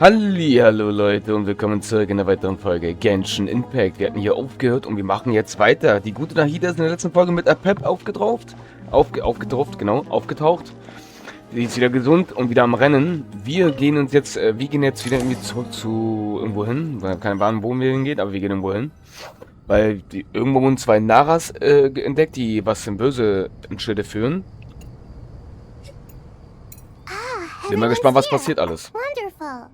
Hallihallo Leute und willkommen zurück in einer weiteren Folge Genshin Impact. Wir hatten hier aufgehört und wir machen jetzt weiter. Die gute Nahida ist in der letzten Folge mit Apep aufgetaucht. Sie ist wieder gesund und wieder am Rennen. Wir gehen jetzt wieder irgendwie zurück zu irgendwo hin. Wir haben keine Ahnung, wo wir hingehen, aber wir gehen irgendwo hin. Weil irgendwo wurden zwei Naras entdeckt, die was im Böse in Schilde führen. Bin mal gespannt, was passiert alles. Wonderful.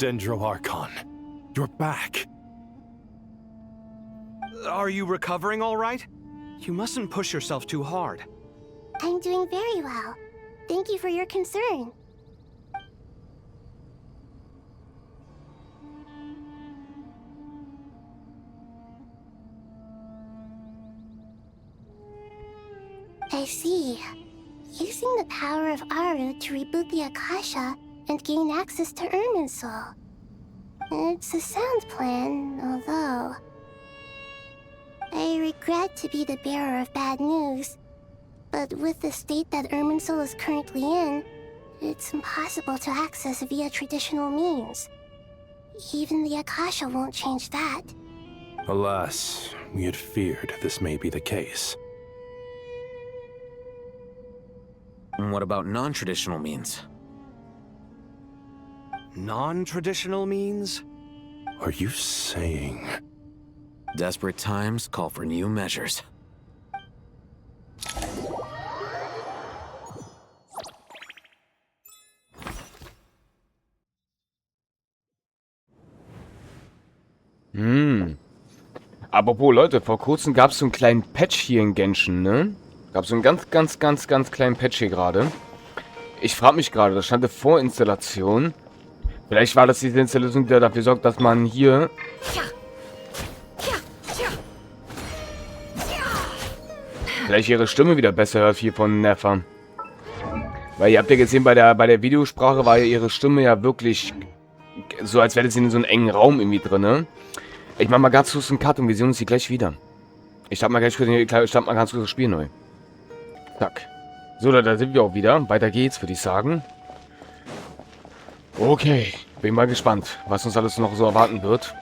Dendro-Archon, you're back. Are you recovering all right? You mustn't push yourself too hard. I'm doing very well. Thank you for your concern. I see. Using the power of Aru to reboot the Akasha and gain access to Irminsul. It's a sound plan, although... I regret to be the bearer of bad news, but with the state that Irminsul is currently in, it's impossible to access via traditional means. Even the Akasha won't change that. Alas, we had feared this may be the case. And what about non-traditional means? Non-traditional means? Are you saying... Desperate times call for new measures. Apropos Leute, vor kurzem gab es so einen kleinen Patch hier in Genshin, ne? Gab so einen ganz kleinen Patch hier gerade. Ich frage mich gerade, das stand eine Vorinstallation. Vielleicht war das diese Installation, die dafür sorgt, dass man hier... Vielleicht ihre Stimme wieder besser hört hier von Nefer. Weil ihr habt ja gesehen, bei der Videosprache war ja ihre Stimme ja wirklich so, als wäre sie in so einem engen Raum irgendwie drin, ne? Ich mach mal ganz kurz einen Cut und wir sehen uns hier gleich wieder. Ich starte mal ganz kurz das Spiel neu. Zack. So, da sind wir auch wieder. Weiter geht's, würde ich sagen. Okay. Bin mal gespannt, was uns alles noch so erwarten wird.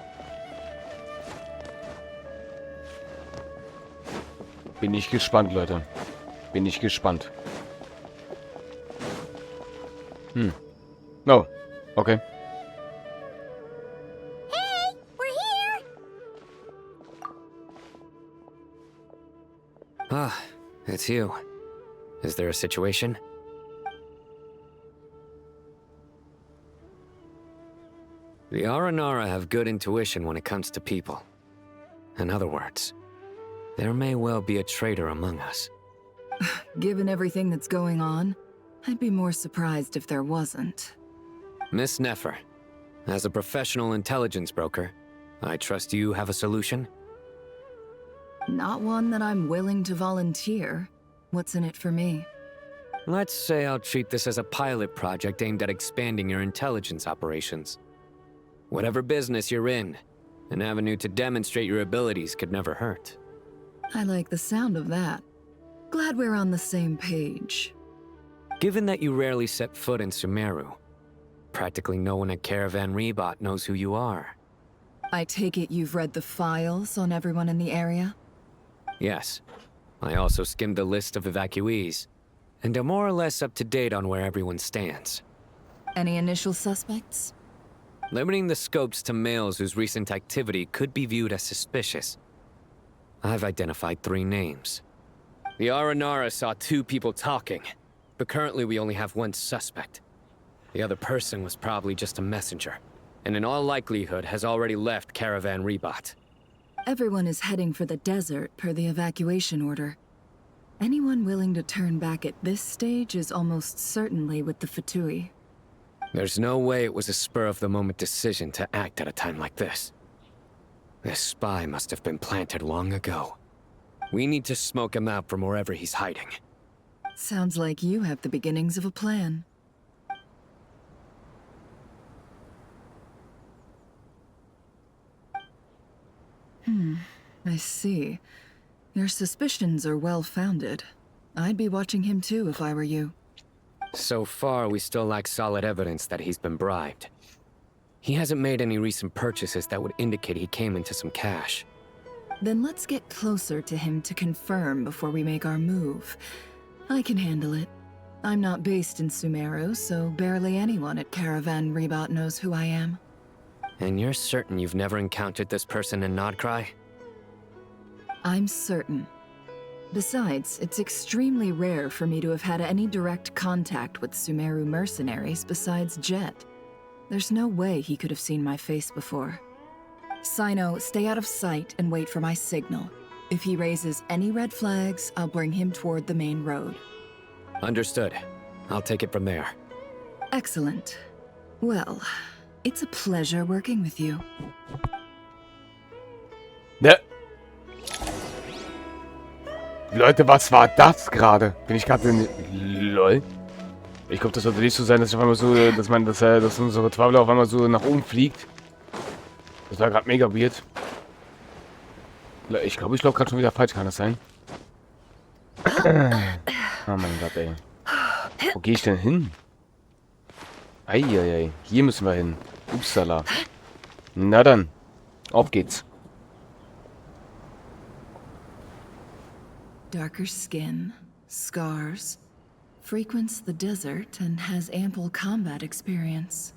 Bin ich gespannt, Leute. Bin ich gespannt. Oh. Okay. Hey, we're here! Ah, it's you. Is there a situation? The Aranara have good intuition when it comes to people. In other words, there may well be a traitor among us. Given everything that's going on, I'd be more surprised if there wasn't. Miss Nefer, as a professional intelligence broker, I trust you have a solution? Not one that I'm willing to volunteer. What's in it for me? Let's say I'll treat this as a pilot project aimed at expanding your intelligence operations. Whatever business you're in, an avenue to demonstrate your abilities could never hurt. I like the sound of that. Glad we're on the same page. Given that you rarely set foot in Sumeru, practically no one at Caravan Rebot knows who you are. I take it you've read the files on everyone in the area? Yes. I also skimmed the list of evacuees, and am more or less up to date on where everyone stands. Any initial suspects? Limiting the scopes to males whose recent activity could be viewed as suspicious. I've identified 3 names. The Aranara saw 2 people talking, but currently we only have 1 suspect. The other person was probably just a messenger, and in all likelihood has already left Caravan Rebot. Everyone is heading for the desert per the evacuation order. Anyone willing to turn back at this stage is almost certainly with the Fatui. There's no way it was a spur-of-the-moment decision to act at a time like this. This spy must have been planted long ago. We need to smoke him out from wherever he's hiding. Sounds like you have the beginnings of a plan. I see. Your suspicions are well-founded. I'd be watching him too if I were you. So far, we still lack solid evidence that he's been bribed. He hasn't made any recent purchases that would indicate he came into some cash. Then let's get closer to him to confirm before we make our move. I can handle it. I'm not based in Sumeru, so barely anyone at Caravan Rebot knows who I am. And you're certain you've never encountered this person in Nodcry? I'm certain. Besides, it's extremely rare for me to have had any direct contact with Sumeru mercenaries besides Jet. There's no way he could have seen my face before. Sino, stay out of sight and wait for my signal. If he raises any red flags, I'll bring him toward the main road. Understood. I'll take it from there. Excellent. Well, it's a pleasure working with you. Ne? Leute, was war das gerade? Bin ich gerade in... LOL. Ich glaube, das sollte nicht so sein, dass ich auf einmal so... Dass unsere Traveler auf einmal so nach oben fliegt. Das war gerade mega weird. Ich glaube, ich laufe gerade schon wieder falsch, kann das sein? Oh mein Gott, ey. Wo gehe ich denn hin? Eieiei. Hier müssen wir hin. Upsala. Na dann. Auf geht's. Darker skin, scars, frequents the desert and has ample combat experience.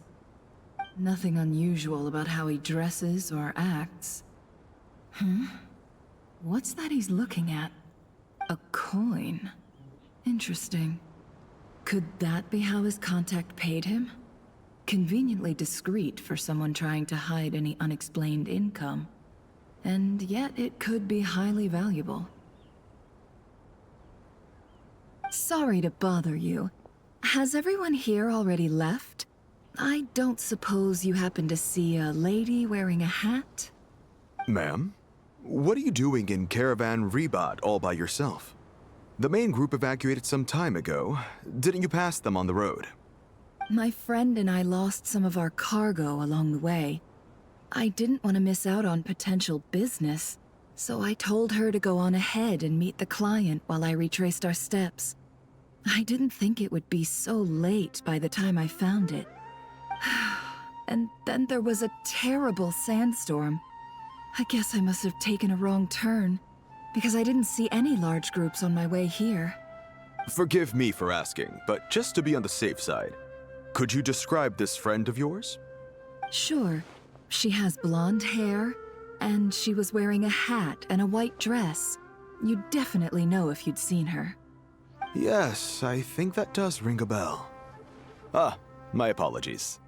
Nothing unusual about how he dresses or acts. What's that he's looking at? A coin. Interesting. Could that be how his contact paid him? Conveniently discreet for someone trying to hide any unexplained income. And yet it could be highly valuable. Sorry to bother you. Has everyone here already left? I don't suppose you happen to see a lady wearing a hat? Ma'am, what are you doing in Caravan Rebot all by yourself? The main group evacuated some time ago. Didn't you pass them on the road? My friend and I lost some of our cargo along the way. I didn't want to miss out on potential business, so I told her to go on ahead and meet the client while I retraced our steps. I didn't think it would be so late by the time I found it. And then there was a terrible sandstorm. I guess I must have taken a wrong turn, because I didn't see any large groups on my way here. Forgive me for asking, but just to be on the safe side, could you describe this friend of yours? Sure. She has blonde hair, and she was wearing a hat and a white dress. You'd definitely know if you'd seen her. Yes, I think that does ring a bell. Ah, my apologies.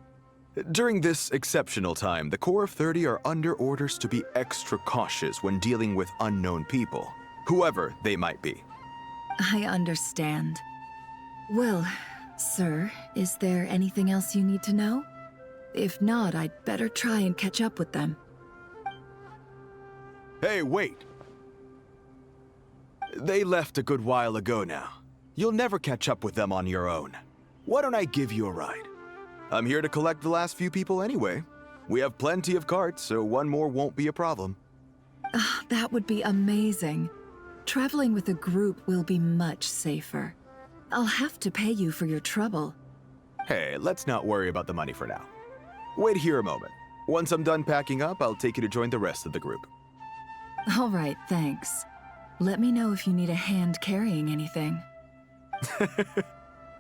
During this exceptional time, the Core of 30 are under orders to be extra cautious when dealing with unknown people, whoever they might be. I understand. Well, sir, is there anything else you need to know? If not, I'd better try and catch up with them. Hey, wait! They left a good while ago now. You'll never catch up with them on your own. Why don't I give you a ride? I'm here to collect the last few people anyway. We have plenty of carts, so one more won't be a problem. That would be amazing. Traveling with a group will be much safer. I'll have to pay you for your trouble. Hey, let's not worry about the money for now. Wait here a moment. Once I'm done packing up, I'll take you to join the rest of the group. All right, thanks. Let me know if you need a hand carrying anything.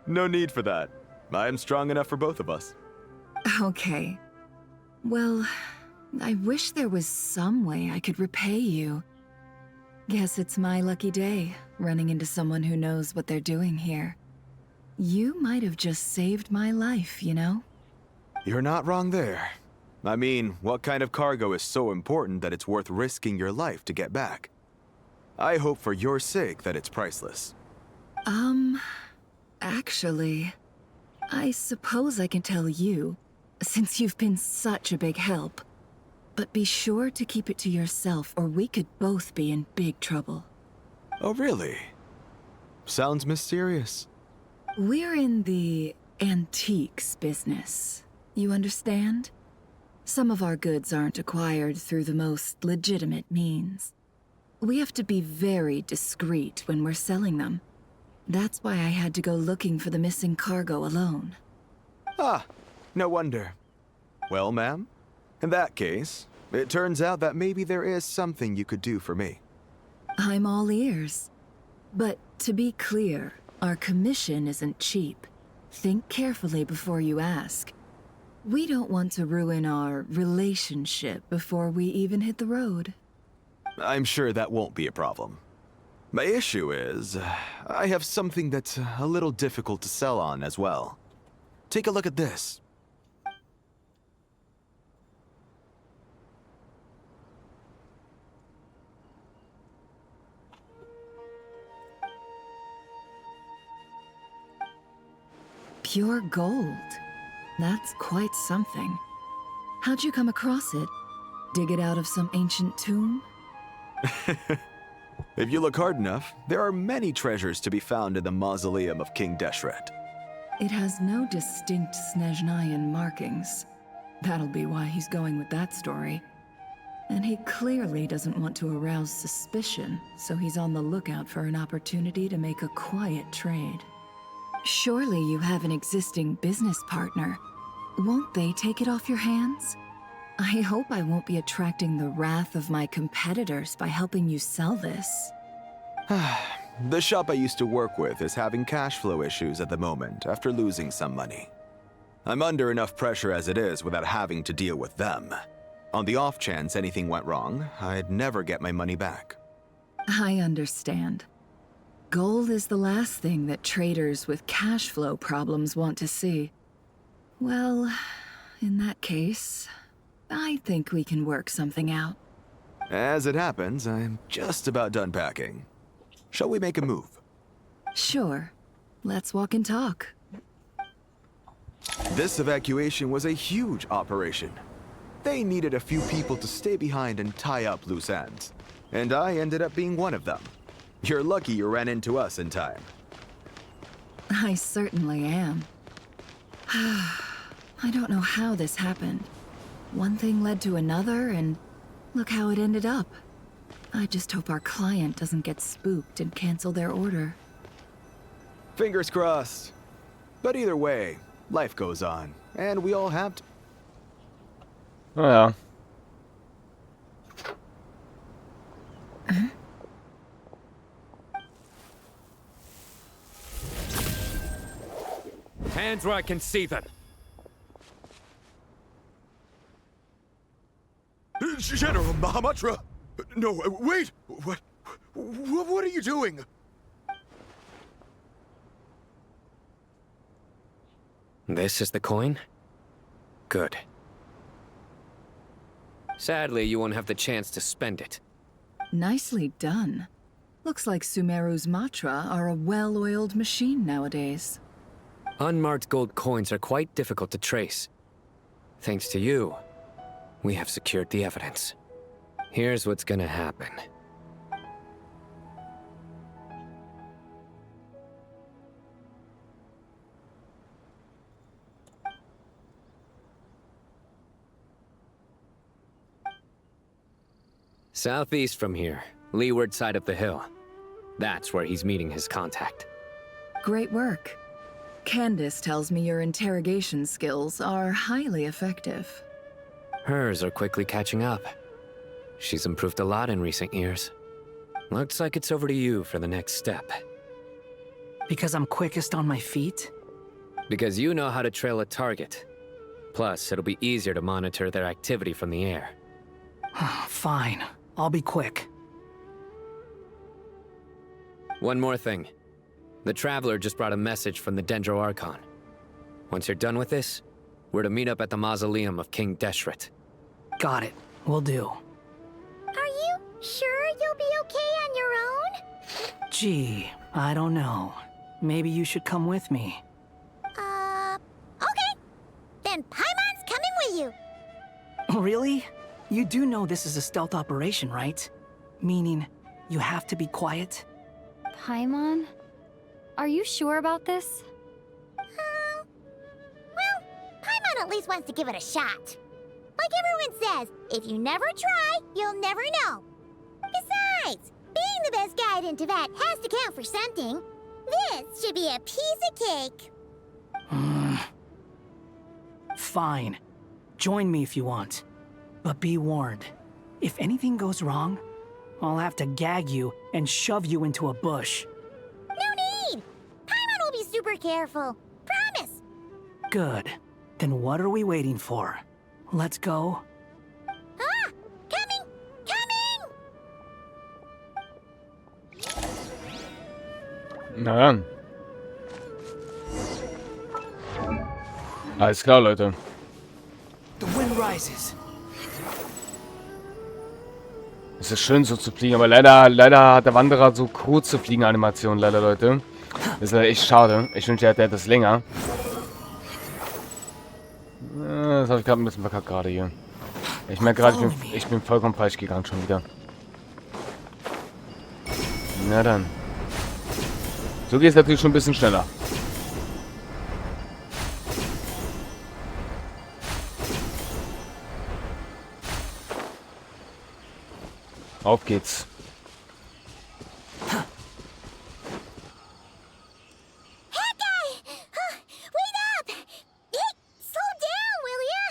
No need for that. I am strong enough for both of us. Okay. Well, I wish there was some way I could repay you. Guess it's my lucky day, running into someone who knows what they're doing here. You might have just saved my life, you know? You're not wrong there. I mean, what kind of cargo is so important that it's worth risking your life to get back? I hope for your sake that it's priceless. Actually, I suppose I can tell you, since you've been such a big help. But be sure to keep it to yourself, or we could both be in big trouble. Oh, really? Sounds mysterious. We're in the antiques business. You understand? Some of our goods aren't acquired through the most legitimate means. We have to be very discreet when we're selling them. That's why I had to go looking for the missing cargo alone. Ah, no wonder. Well, ma'am, in that case, it turns out that maybe there is something you could do for me. I'm all ears. But to be clear, our commission isn't cheap. Think carefully before you ask. We don't want to ruin our relationship before we even hit the road. I'm sure that won't be a problem. My issue is, I have something that's a little difficult to sell on as well. Take a look at this. Pure gold. That's quite something. How'd you come across it? Dig it out of some ancient tomb? If you look hard enough, there are many treasures to be found in the mausoleum of King Deshret. It has no distinct Snezhnayan markings. That'll be why he's going with that story. And he clearly doesn't want to arouse suspicion, so he's on the lookout for an opportunity to make a quiet trade. Surely you have an existing business partner. Won't they take it off your hands? I hope I won't be attracting the wrath of my competitors by helping you sell this. The shop I used to work with is having cash flow issues at the moment after losing some money. I'm under enough pressure as it is without having to deal with them. On the off chance anything went wrong, I'd never get my money back. I understand. Gold is the last thing that traders with cash flow problems want to see. Well, in that case, I think we can work something out. As it happens, I'm just about done packing. Shall we make a move? Sure. Let's walk and talk. This evacuation was a huge operation. They needed a few people to stay behind and tie up loose ends. And I ended up being one of them. You're lucky you ran into us in time. I certainly am. I don't know how this happened. One thing led to another, and look how it ended up. I just hope our client doesn't get spooked and cancel their order. Fingers crossed. But either way, life goes on, and we all have to. Oh ja. Hands where I can see them. General Mahamatra! No, wait! What are you doing? This is the coin? Good. Sadly, you won't have the chance to spend it. Nicely done. Looks like Sumeru's Matra are a well-oiled machine nowadays. Unmarked gold coins are quite difficult to trace. Thanks to you, we have secured the evidence. Here's what's gonna happen. Southeast from here, leeward side of the hill. That's where he's meeting his contact. Great work. Candace tells me your interrogation skills are highly effective. Hers are quickly catching up. She's improved a lot in recent years. Looks like it's over to you for the next step. Because I'm quickest on my feet? Because you know how to trail a target. Plus, it'll be easier to monitor their activity from the air. Fine. I'll be quick. One more thing. The Traveler just brought a message from the Dendro Archon. Once you're done with this, we're to meet up at the mausoleum of King Deshret. Got it. Will do. Are you sure you'll be okay on your own? Gee, I don't know. Maybe you should come with me. Okay. Then Paimon's coming with you. Really? You do know this is a stealth operation, right? Meaning, you have to be quiet? Paimon? Are you sure about this? Well, Paimon at least wants to give it a shot. Like everyone says, if you never try, you'll never know. Besides, being the best guide in Tibet has to count for something. This should be a piece of cake. Fine. Join me if you want. But be warned. If anything goes wrong, I'll have to gag you and shove you into a bush. No need! Paimon will be super careful. Promise! Good. Then what are we waiting for? Let's go. Ah! Coming! Coming! Na dann. Alles klar, Leute. The wind rises. Es ist schön so zu fliegen, aber leider hat der Wanderer so kurze Fliegenanimationen, leider, Leute. Das ist echt schade. Ich wünschte, er hätte das länger. Das habe ich gerade ein bisschen verkackt gerade hier. Ich merke gerade, ich bin vollkommen falsch gegangen schon wieder. Na dann. So geht es natürlich schon ein bisschen schneller. Auf geht's. That guy! Wait up! Hey, slow down, will ya?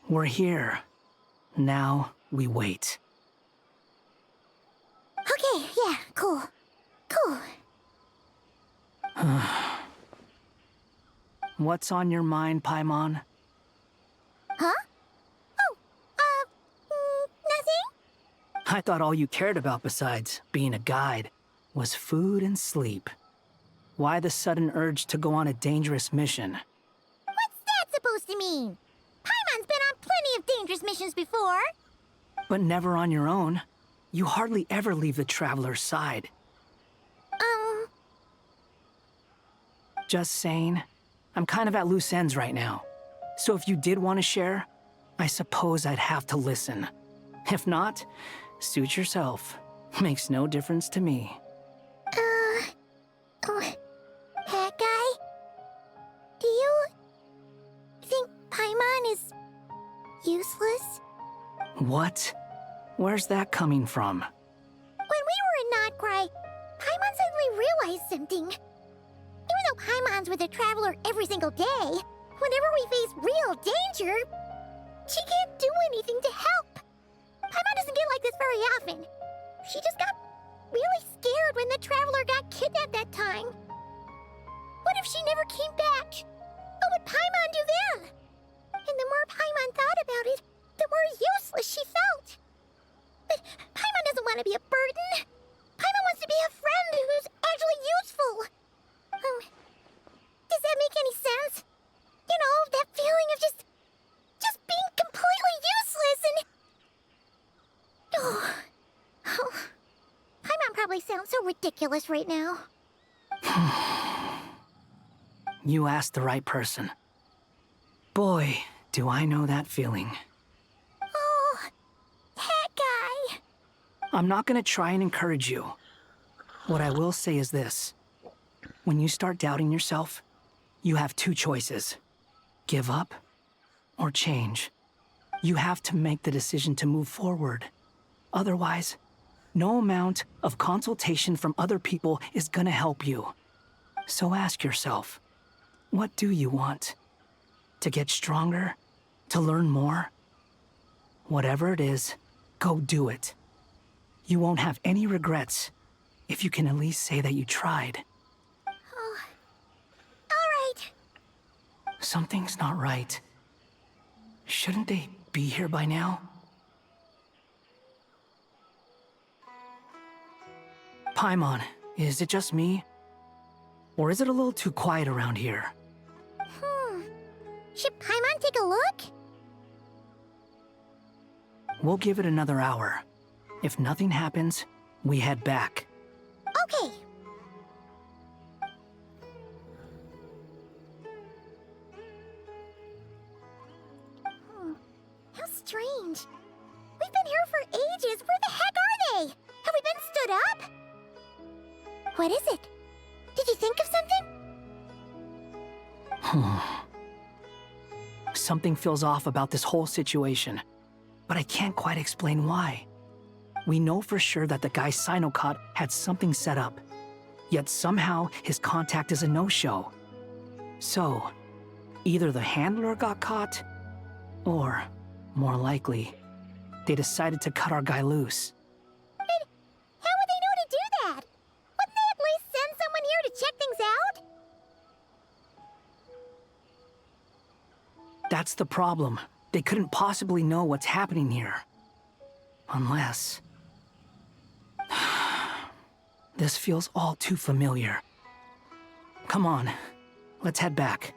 We're here. Now we wait. Okay, yeah, cool. Cool. What's on your mind, Paimon? Huh? Nothing? I thought all you cared about besides being a guide was food and sleep. Why the sudden urge to go on a dangerous mission? What's that supposed to mean? Paimon's been on plenty of dangerous missions before. But never on your own. You hardly ever leave the traveler's side. Just saying. I'm kind of at loose ends right now. So if you did want to share, I suppose I'd have to listen. If not, suit yourself. Makes no difference to me. That guy? Do you think Paimon is useless? What? Where's that coming from? When we were in Notcry, Paimon suddenly realized something. Even though Paimon's with a traveler every single day, whenever we face real danger, she can't do anything to help. Paimon doesn't get like this very often. She just got really scared when the traveler got kidnapped that time. What if she never came back? What would Paimon do then? And the more Paimon thought about it, the more useless she felt. But Paimon doesn't want to be a burden. Paimon wants to be a friend who's actually useful. Does that make any sense? You know, that feeling of just being completely useless and... Oh. Paimon probably sounds so ridiculous right now. You asked the right person. Boy, do I know that feeling. Oh, that guy. I'm not gonna try and encourage you. What I will say is this. When you start doubting yourself, you have two choices. Give up or change. You have to make the decision to move forward. Otherwise, no amount of consultation from other people is gonna help you. So ask yourself, what do you want? To get stronger? To learn more? Whatever it is, go do it. You won't have any regrets if you can at least say that you tried. Oh. All right. Something's not right. Shouldn't they be here by now? Paimon, is it just me? Or is it a little too quiet around here? Should Paimon take a look? We'll give it another hour. If nothing happens, we head back. Okay. How strange. We've been here for ages. Where the heck are they? Have we been stood up? What is it? Did you think of something? Something feels off about this whole situation, but I can't quite explain why. We know for sure that the guy Sinocot had something set up. Yet somehow his contact is a no-show. So, either the handler got caught, or, more likely, they decided to cut our guy loose. How would they know to do that? Wouldn't they at least send someone here to check things out? That's the problem. They couldn't possibly know what's happening here. Unless... This feels all too familiar. Come on, let's head back.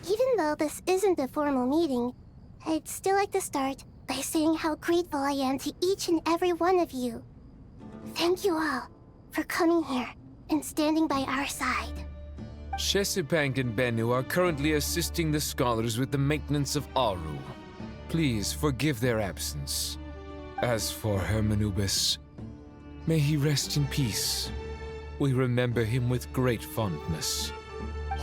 Even though this isn't a formal meeting, I'd still like to start by saying how grateful I am to each and every one of you. Thank you all for coming here and standing by our side. Shesipank and Bennu are currently assisting the scholars with the maintenance of Aru. Please forgive their absence. As for Hermanubis, may he rest in peace. We remember him with great fondness.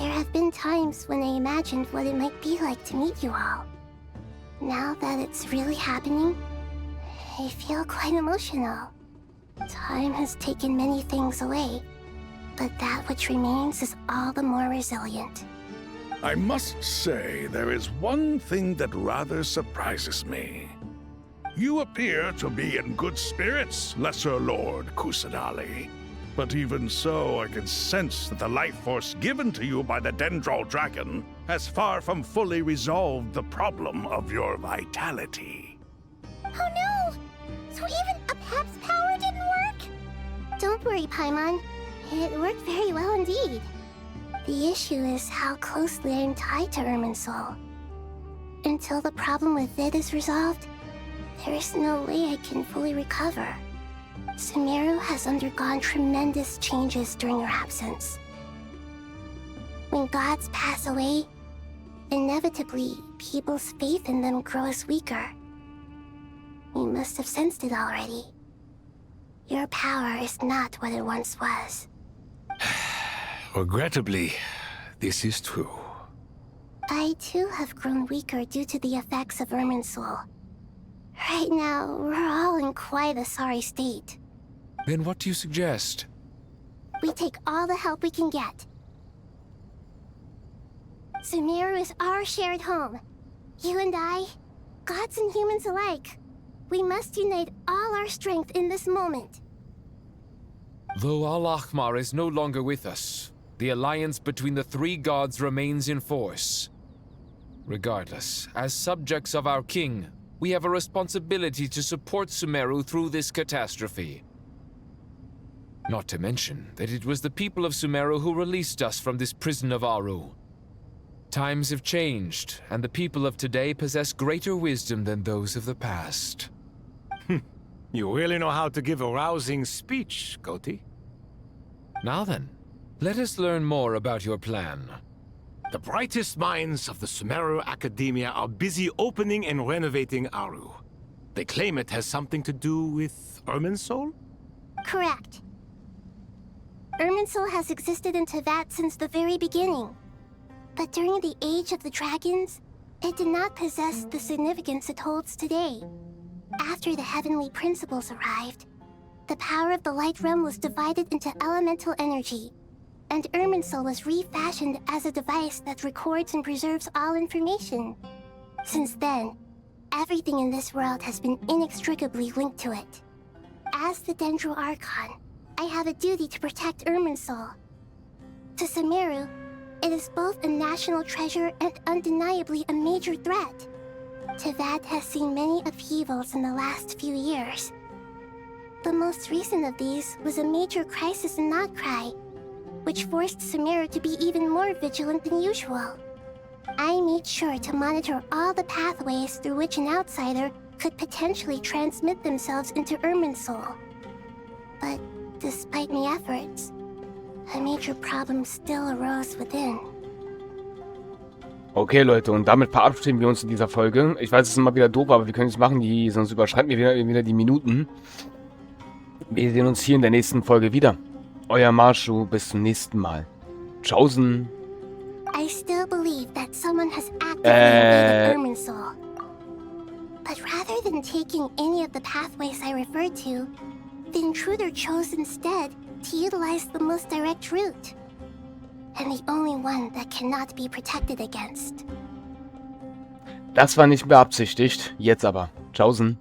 There have been times when I imagined what it might be like to meet you all. Now that it's really happening, I feel quite emotional. Time has taken many things away, but that which remains is all the more resilient. I must say, there is one thing that rather surprises me. You appear to be in good spirits, Lesser Lord Kusadali. But even so, I can sense that the life force given to you by the Dendral Dragon has far from fully resolved the problem of your vitality. Oh no! So even Apep's power didn't work? Don't worry, Paimon. It worked very well indeed. The issue is how closely I'm tied to Irminsul. Until the problem with Vid is resolved, there is no way I can fully recover. Sumeru has undergone tremendous changes during your absence. When gods pass away, inevitably, people's faith in them grows weaker. You must have sensed it already. Your power is not what it once was. Regrettably, this is true. I too have grown weaker due to the effects of Irminsul. Right now, we're all in quite a sorry state. Then what do you suggest? We take all the help we can get. Sumeru is our shared home. You and I, gods and humans alike. We must unite all our strength in this moment. Though Al-Ahmar is no longer with us, the alliance between the three gods remains in force. Regardless, as subjects of our king, we have a responsibility to support Sumeru through this catastrophe. Not to mention that it was the people of Sumeru who released us from this prison of Aru. Times have changed, and the people of today possess greater wisdom than those of the past. You really know how to give a rousing speech, Koti. Now then, let us learn more about your plan. The brightest minds of the Sumeru Academia are busy opening and renovating Aru. They claim it has something to do with Irminsul? Correct. Irminsul has existed in Teyvat since the very beginning. But during the Age of the Dragons, it did not possess the significance it holds today. After the heavenly principles arrived, the power of the Light Realm was divided into elemental energy, and Irminsul was refashioned as a device that records and preserves all information. Since then, everything in this world has been inextricably linked to it. As the Dendro Archon, I have a duty to protect Irminsul. To Sumeru, it is both a national treasure and undeniably a major threat. Teyvat has seen many upheavals in the last few years. The most recent of these was a major crisis in Notcry, which forced Sumeru to be even more vigilant than usual. I made sure to monitor all the pathways through which an outsider could potentially transmit themselves into Irminsul. But despite my efforts, a major problem still arose within. Okay, Leute, und damit verabschieden wir uns in dieser Folge. Ich weiß, es ist immer wieder doof, aber wir können es machen, sonst überschreiten wir wieder die Minuten. Wir sehen uns hier in der nächsten Folge wieder. Euer Masho, bis zum nächsten Mal. Tschaußen. I still believe that someone has actively invaded Irminsul. But rather than taking any of the pathways I referred to, the intruder chose instead to utilize the most direct route. And the only one that cannot be protected against. Das war nicht beabsichtigt, jetzt aber. Tschaußen.